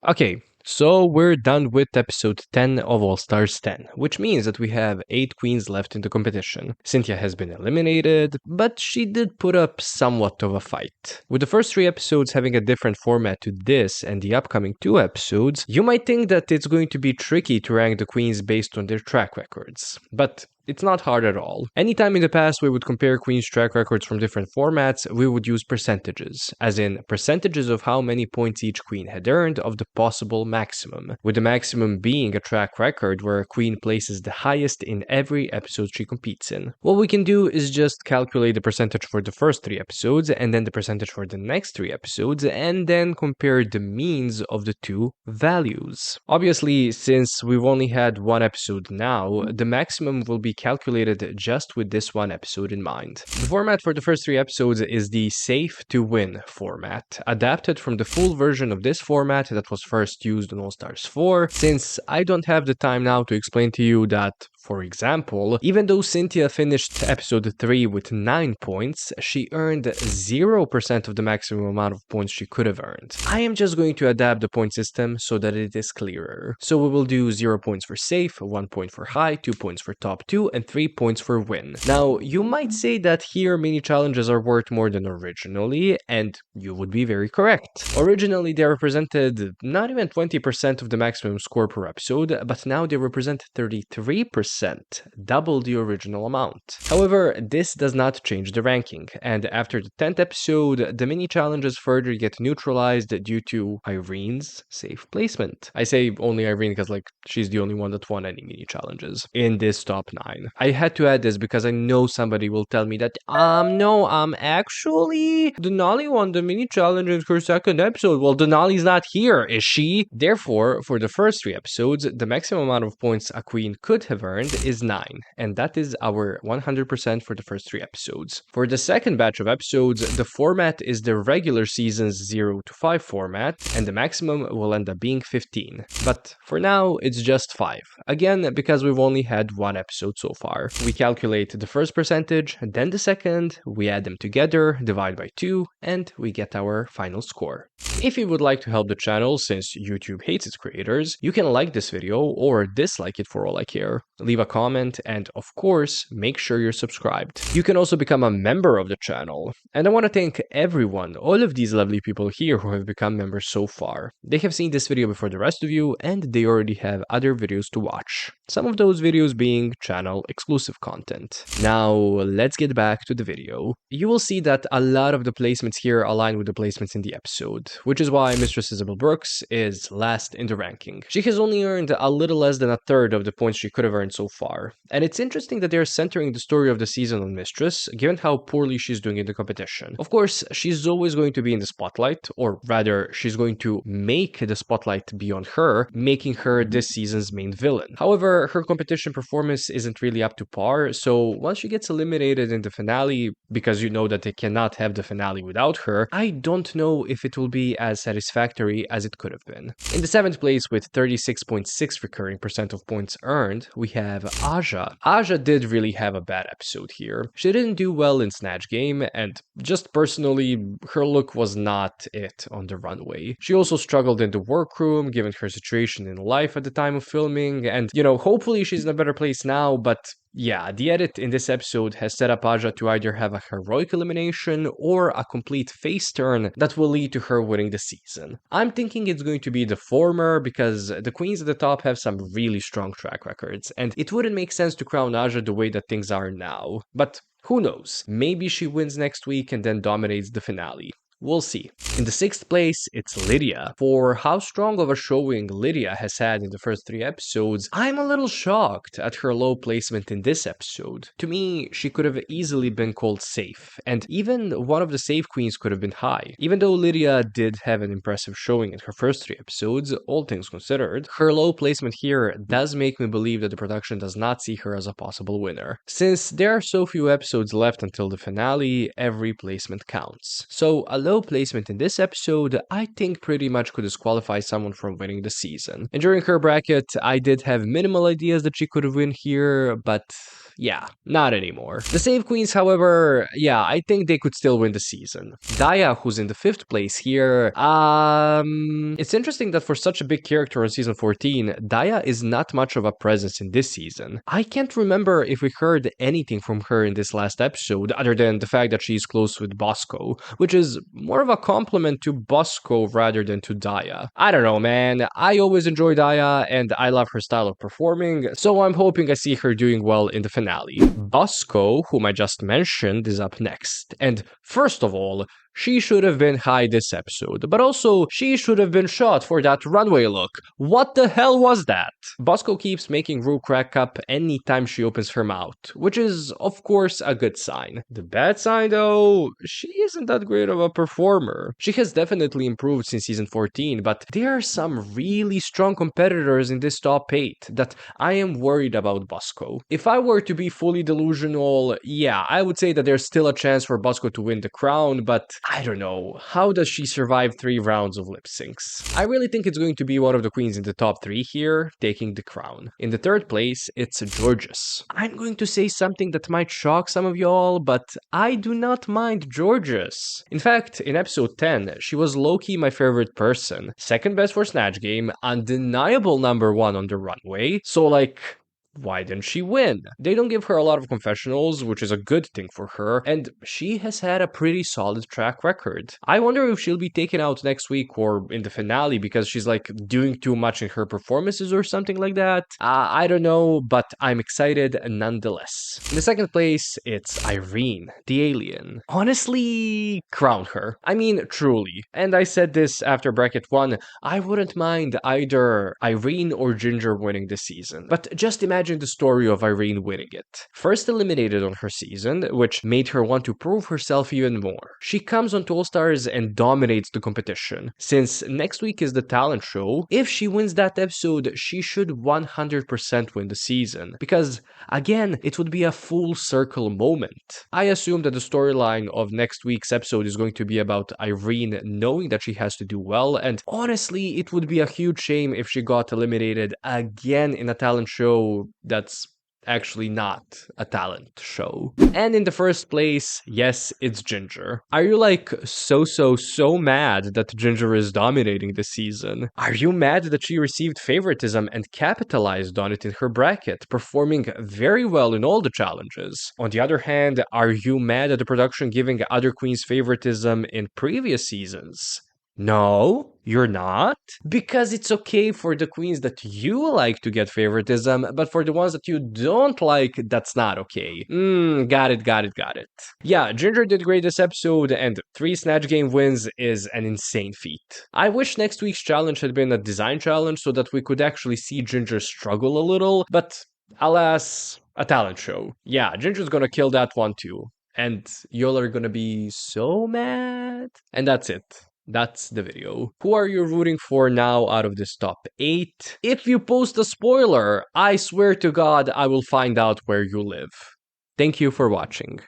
Okay, so we're done with episode 10 of All Stars 10, which means that we have 8 queens left in the competition. Cynthia has been eliminated, but she did put up somewhat of a fight. With the first 3 episodes having a different format to this and the upcoming 2 episodes, you might think that it's going to be tricky to rank the queens based on their track records. But it's not hard at all. Anytime in the past we would compare queens' track records from different formats, we would use percentages, as in percentages of how many points each queen had earned of the possible maximum, with the maximum being a track record where a queen places the highest in every episode she competes in. What we can do is just calculate the percentage for the first 3 episodes and then the percentage for the next 3 episodes and then compare the means of the two values. Obviously, since we've only had 1 episode now, the maximum will be calculated just with this 1 episode in mind. The format for the first 3 episodes is the Safe to Win format, adapted from the full version of this format that was first used on All Stars 4, since I don't have the time now to explain to you that, for example, even though Cynthia finished episode 3 with 9 points, she earned 0% of the maximum amount of points she could have earned. I am just going to adapt the point system so that it is clearer. So we will do 0 points for safe, 1 point for high, 2 points for top 2, and 3 points for win. Now, you might say that here mini challenges are worth more than originally, and you would be very correct. Originally, they represented not even 20% of the maximum score per episode, but now they represent 33%, double the original amount. However, this does not change the ranking, and after the 10th episode, the mini challenges further get neutralized due to Irene's safe placement. I say only Irene because she's the only one that won any mini challenges in this top 9. I had to add this because I know somebody will tell me that, actually, Denali won the mini challenge in her second episode. Well, Denali's not here, is she? Therefore, for the first 3 episodes, the maximum amount of points a queen could have earned is 9, and that is our 100% for the first 3 episodes. For the second batch of episodes, the format is the regular season's 0 to 5 format, and the maximum will end up being 15. But for now, it's just 5. Again, because we've only had 1 episode so far. We calculate the first percentage, then the second, we add them together, divide by 2, and we get our final score. If you would like to help the channel, since YouTube hates its creators, you can like this video or dislike it for all I care. Leave a comment and, of course, make sure you're subscribed. You can also become a member of the channel. And I want to thank everyone, all of these lovely people here who have become members so far. They have seen this video before the rest of you, and they already have other videos to watch. Some of those videos being channel exclusive content. Now, let's get back to the video. You will see that a lot of the placements here align with the placements in the episode, which is why Mistress Isabelle Brooks is last in the ranking. She has only earned a little less than a third of the points she could have earned so far. And it's interesting that they're centering the story of the season on Mistress, given how poorly she's doing in the competition. Of course, she's always going to be in the spotlight, or rather, she's going to make the spotlight be on her, making her this season's main villain. However, her competition performance isn't really up to par, so once she gets eliminated in the finale, because you know that they cannot have the finale without her, I don't know if it will be as satisfactory as it could have been. In the 7th place with 36.6 recurring percent of points earned, we have Aja. Aja did really have a bad episode here. She didn't do well in Snatch Game, and just personally, her look was not it on the runway. She also struggled in the workroom, given her situation in life at the time of filming, and, hopefully she's in a better place now, but yeah, the edit in this episode has set up Aja to either have a heroic elimination or a complete face turn that will lead to her winning the season. I'm thinking it's going to be the former because the queens at the top have some really strong track records, and it wouldn't make sense to crown Aja the way that things are now. But who knows? Maybe she wins next week and then dominates the finale. We'll see. In the 6th place, it's Lydia. For how strong of a showing Lydia has had in the first 3 episodes, I'm a little shocked at her low placement in this episode. To me, she could have easily been called safe, and even one of the safe queens could have been high. Even though Lydia did have an impressive showing in her first 3 episodes, all things considered, her low placement here does make me believe that the production does not see her as a possible winner. Since there are so few episodes left until the finale, every placement counts. So a low placement in this episode, I think pretty much could disqualify someone from winning the season. And during her bracket, I did have minimal ideas that she could win here, but Yeah, not anymore. The Save Queens, however, yeah, I think they could still win the season. Daya, who's in the 5th place here, it's interesting that for such a big character on season 14, Daya is not much of a presence in this season. I can't remember if we heard anything from her in this last episode, other than the fact that she's close with Bosco, which is more of a compliment to Bosco rather than to Daya. I don't know, man. I always enjoy Daya, and I love her style of performing, so I'm hoping I see her doing well in the finale. Bosco, whom I just mentioned, is up next. And first of all, she should have been high this episode, but also she should have been shot for that runway look. What the hell was that? Bosco keeps making Ru crack up anytime she opens her mouth, which is, of course, a good sign. The bad sign, though, she isn't that great of a performer. She has definitely improved since season 14, but there are some really strong competitors in this top 8 that I am worried about Bosco. If I were to be fully delusional, yeah, I would say that there's still a chance for Bosco to win the crown, but I don't know. How does she survive 3 rounds of lip syncs? I really think it's going to be one of the queens in the top 3 here, taking the crown. In the 3rd place, it's Jorgeous. I'm going to say something that might shock some of y'all, but I do not mind Jorgeous. In fact, in episode 10, she was low-key my favorite person. 2nd best for Snatch Game, undeniable number 1 on the runway, so like, why didn't she win? They don't give her a lot of confessionals, which is a good thing for her, and she has had a pretty solid track record. I wonder if she'll be taken out next week or in the finale because she's like doing too much in her performances or something like that. I don't know, but I'm excited nonetheless. In the 2nd place, it's Irene, the alien. Honestly, crown her. I mean, truly. And I said this after bracket 1, I wouldn't mind either Irene or Ginger winning this season. But just imagine the story of Irene winning it. First eliminated on her season, which made her want to prove herself even more. She comes on All Stars and dominates the competition. Since next week is the talent show, if she wins that episode, she should 100% win the season. Because, again, it would be a full circle moment. I assume that the storyline of next week's episode is going to be about Irene knowing that she has to do well, and honestly, it would be a huge shame if she got eliminated again in a talent show that's actually not a talent show. And in the 1st place, yes, it's Ginger. Are you like so mad that Ginger is dominating this season? Are you mad that she received favoritism and capitalized on it in her bracket, performing very well in all the challenges? On the other hand, are you mad at the production giving other queens favoritism in previous seasons? No, you're not? Because it's okay for the queens that you like to get favoritism, but for the ones that you don't like, that's not okay. Got it. Yeah, Ginger did great this episode, and 3 Snatch Game wins is an insane feat. I wish next week's challenge had been a design challenge so that we could actually see Ginger struggle a little, but alas, a talent show. Yeah, Ginger's gonna kill that one too. And y'all are gonna be so mad. And that's it. That's the video. Who are you rooting for now out of this top 8? If you post a spoiler, I swear to God I will find out where you live. Thank you for watching.